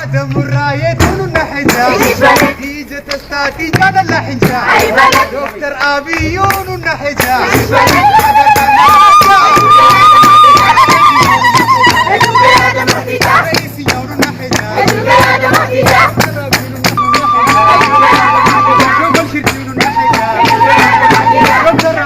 آدم الراية دون النحجة نتيجة تستاتي جاد اللحجة دكتور أبي يون النحجة رئيس يون النحجة شوف الشرك يون النحجة دكتور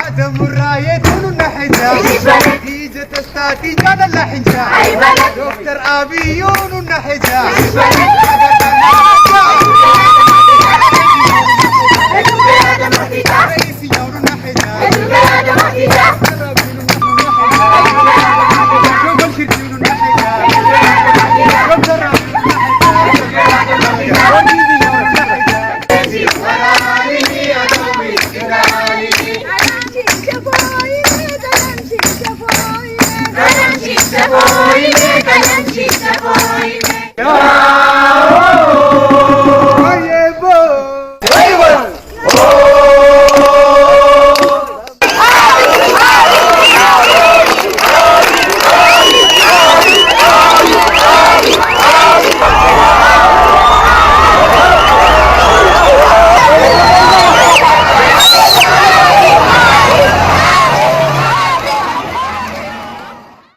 آدم الراية دون النحجة نتيجة تستاتي جاد اللحجة دكتور أبي يون النحجة رئيس يون النحجة شوف الشرك يون النحجة دكتور Kalan chik sa boy me, kalan chik sa boy me.